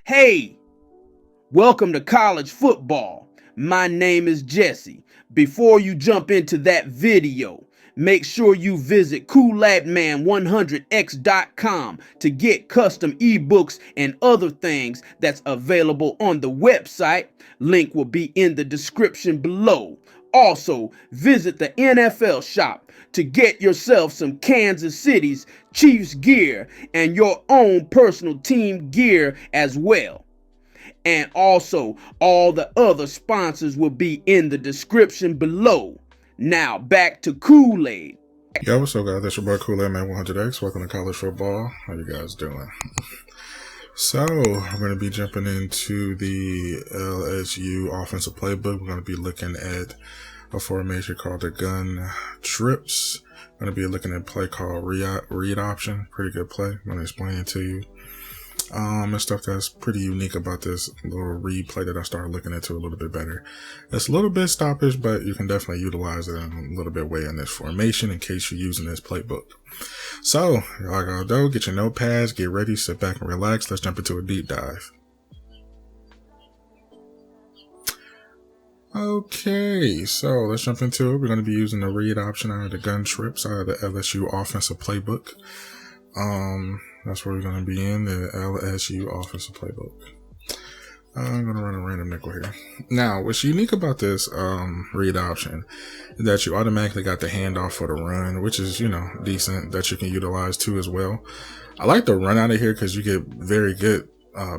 Hey, welcome to college football. My name is Jesse. Before you jump into that video, make sure you visit coolladman100x.com to get custom ebooks and other things that's available on the website. Link will be in the description below. Also, visit the NFLShop to get yourself some Kansas City's Chiefs gear and your own personal team gear as well. And also, all the other sponsors will be in the description below. Now, back to Kool-Aid. Yo, what's up, guys? That's your boy Kool-Aid100x. Welcome to college football. How you guys doing? So, I'm going to be jumping into the LSU offensive playbook. We're going to be looking at a formation called the gun trips. I'm going to be looking at a play called read option. Pretty good play. I'm going to explain it to you. And stuff that's pretty unique about this little replay that I started looking into a little bit better. It's a little bit stoppish, but you can definitely utilize it in a little bit way in this formation in case you're using this playbook. So, y'all gotta go, get your notepads, get ready, sit back and relax. Let's jump into a deep dive. Okay, so let's jump into it. We're going to be using the read option out of the gun trips out of the LSU offensive playbook. That's where we're going to be in the LSU offensive playbook. I'm going to run a random nickel here. Now, what's unique about this read option is that you automatically got the handoff for the run, which is, decent that you can utilize too as well. I like the run out of here because you get very good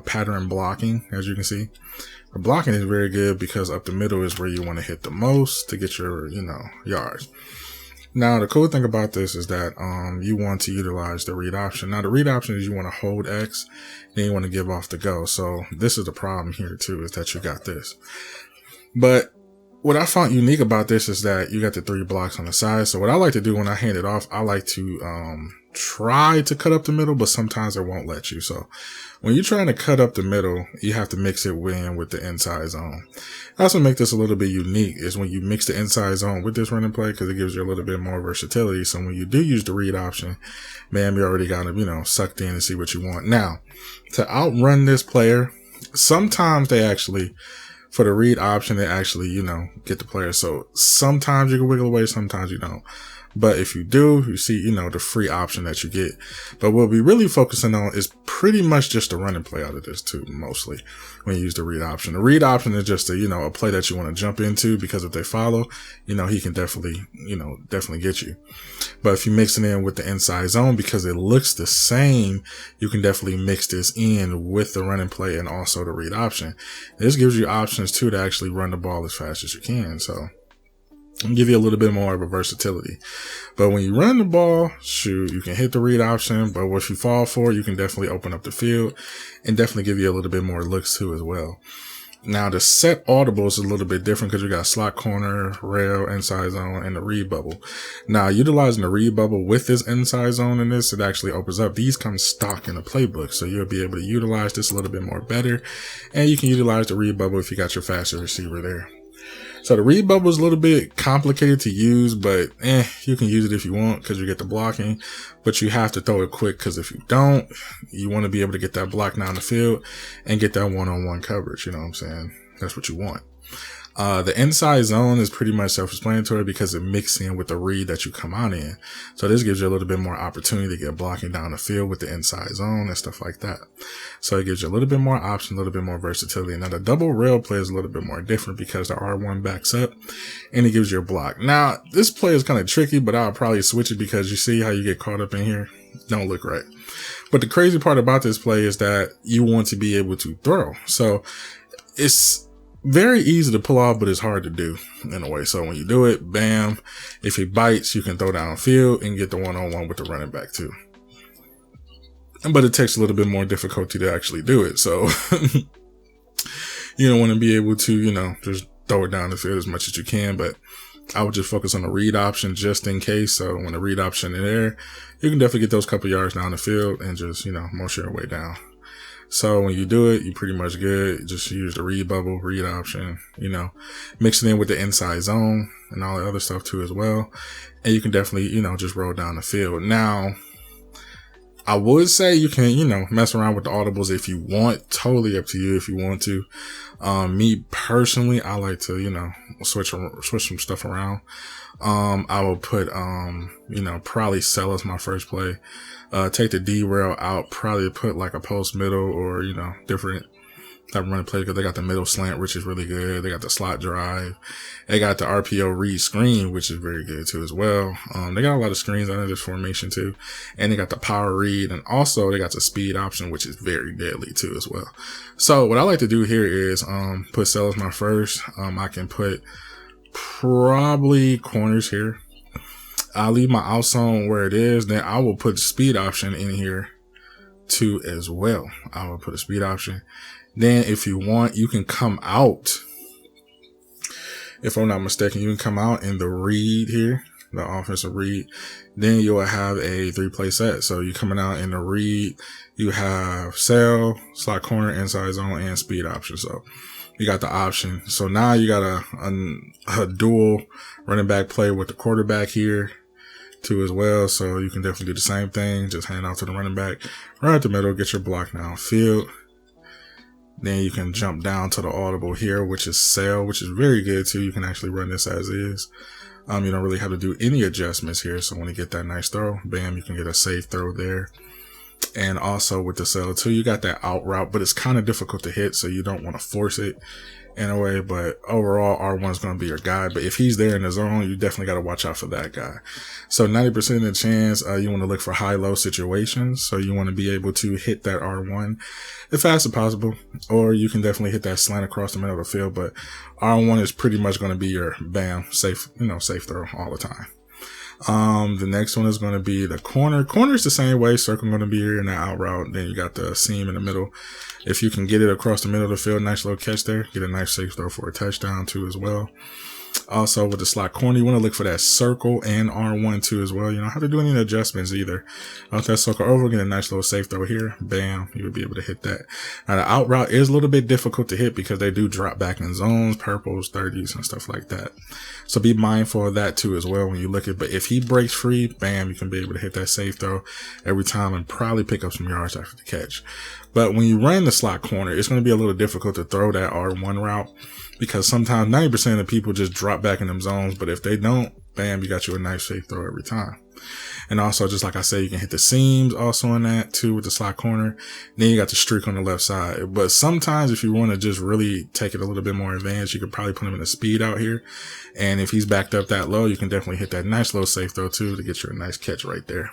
pattern blocking, as you can see. The blocking is very good because up the middle is where you want to hit the most to get your, yards. Now, the cool thing about this is that you want to utilize the read option. Now, the read option is you want to hold X, then you want to give off the go. So this is the problem here, too, is that you got this. But what I found unique about this is that you got the 3 blocks on the side. So what I like to do when I hand it off, I like to try to cut up the middle, but sometimes it won't let you. So when you're trying to cut up the middle, you have to mix it in with the inside zone. That's what makes this a little bit unique is when you mix the inside zone with this running play because it gives you a little bit more versatility. So when you do use the read option, man, you already got them, sucked in and see what you want. Now, to outrun this player, sometimes they actually, for the read option, they actually, get the player. So sometimes you can wiggle away, sometimes you don't. But if you do, you see, the free option that you get. But what we're really focusing on is pretty much just the running play out of this too, mostly when you use the read option. The read option is just a play that you want to jump into because if they follow, he can definitely get you. But if you mix it in with the inside zone, because it looks the same, you can definitely mix this in with the running play and also the read option. This gives you options too to actually run the ball as fast as you can. So and give you a little bit more of a versatility. But when you run the ball, shoot, you can hit the read option, but what you fall for, you can definitely open up the field and definitely give you a little bit more looks too as well. Now the set audible is a little bit different because you got slot corner, rail, inside zone, and the read bubble. Now utilizing the read bubble with this inside zone in this, it actually opens up. These come stock in the playbook, so you'll be able to utilize this a little bit more better. And you can utilize the read bubble if you got your faster receiver there. So the read bubble is a little bit complicated to use, but you can use it if you want because you get the blocking, but you have to throw it quick because if you don't, you want to be able to get that block down the field and get that one-on-one coverage. You know what I'm saying? That's what you want. The inside zone is pretty much self-explanatory because it mixes in with the read that you come out in. So this gives you a little bit more opportunity to get blocking down the field with the inside zone and stuff like that. So it gives you a little bit more option, a little bit more versatility. Now the double rail play is a little bit more different because the R1 backs up and it gives you a block. Now this play is kind of tricky, but I'll probably switch it because you see how you get caught up in here. Don't look right. But the crazy part about this play is that you want to be able to throw. So it's very easy to pull off, but it's hard to do in a way. So when you do it, bam, if he bites, you can throw downfield and get the one-on-one with the running back too. But it takes a little bit more difficulty to actually do it. So you don't want to be able to, just throw it down the field as much as you can. But I would just focus on the read option just in case. So when the read option is there, you can definitely get those couple yards down the field and just, motion your way down. So when you do it, you pretty much good. Just use the read bubble, read option, you know, mix it in with the inside zone and all the other stuff too as well. And you can definitely, you know, just roll down the field. Now, I would say you can, you know, mess around with the audibles if you want. Totally up to you if you want to. Me personally, I like to, you know, switch some stuff around. I will put, you know, probably sell as my first play. Take the derail out, probably put like a post middle or, you know, different type of running play because they got the middle slant, which is really good. They got the slot drive. They got the RPO read screen, which is very good too as well. They got a lot of screens under this formation too. And they got the power read, and also they got the speed option, which is very deadly too as well. So what I like to do here is, put sell as my first. I can put probably corners here. I'll leave my out zone where it is. Then I will put the speed option in here too as well. I will put a speed option. Then if you want, you can come out. If I'm not mistaken, you can come out in the read here, the offensive read. Then you'll have a 3-play set. So you're coming out in the read. You have sell, slot corner, inside zone, and speed option. So you got the option. So now you got a dual running back play with the quarterback here too as well. So you can definitely do the same thing. Just hand out to the running back right at the middle, get your block downfield. Then you can jump down to the audible here, which is sell, which is very good too. You can actually run this as is. You don't really have to do any adjustments here. So when you get that nice throw, bam, you can get a safe throw there. And also with the sell too, you got that out route, but it's kind of difficult to hit. So you don't want to force it in a way, but overall R1 is going to be your guy. But if he's there in the zone, you definitely got to watch out for that guy. So 90% of the chance, you want to look for high-low situations. So you want to be able to hit that R1 as fast as possible, or you can definitely hit that slant across the middle of the field. But R1 is pretty much going to be your bam, safe, you know, safe throw all the time. The next one is going to be the corner. Corner is the same way. Circle going to be here in the out route. Then you got the seam in the middle. If you can get it across the middle of the field, nice little catch there. Get a nice safe throw for a touchdown too as well. Also with the slot corner, you want to look for that circle and R1 too as well. You don't have to do any adjustments either. Let that circle over, get a nice little safe throw here. Bam, you would be able to hit that. Now the out route is a little bit difficult to hit because they do drop back in zones, purples, 30s and stuff like that. So be mindful of that too as well when you look at, but if he breaks free, bam, you can be able to hit that safe throw every time and probably pick up some yards after the catch. But when you run the slot corner, it's going to be a little difficult to throw that R1 route because sometimes 90% of people just drop back in them zones. But if they don't, bam, you got you a nice safe throw every time. And also, just like I said, you can hit the seams also in that too with the slot corner. Then you got the streak on the left side. But sometimes if you want to just really take it a little bit more advanced, you could probably put him in a speed out here. And if he's backed up that low, you can definitely hit that nice little safe throw too to get you a nice catch right there.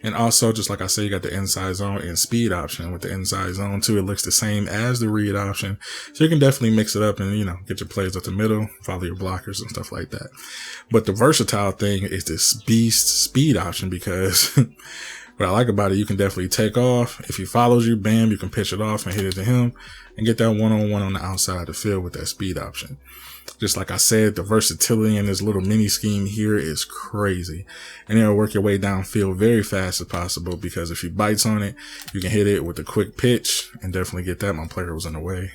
And also, just like I said, you got the inside zone and speed option. With the inside zone too, it looks the same as the read option. So you can definitely mix it up and, you know, get your plays up the middle, follow your blockers and stuff like that. But the versatile thing is this beast speed option because what I like about it, you can definitely take off. If he follows you, bam, you can pitch it off and hit it to him and get that one-on-one on the outside of the field with that speed option. Just like I said, the versatility in this little mini scheme here is crazy. And it'll work your way downfield very fast as possible because if he bites on it, you can hit it with a quick pitch and definitely get that. My player was in the way.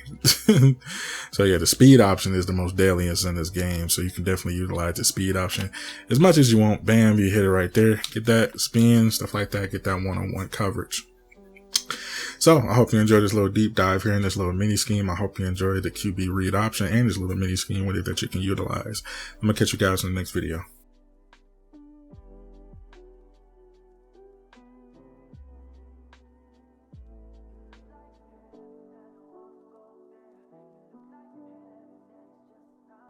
So yeah, the speed option is the most deadliest in this game. So you can definitely utilize the speed option as much as you want. Bam, you hit it right there. Get that spin, stuff like that. Get that one-on-one coverage. So I hope you enjoyed this little deep dive here in this little mini scheme. I hope you enjoyed the QB read option and this little mini scheme with it that you can utilize. I'm going to catch you guys in the next video.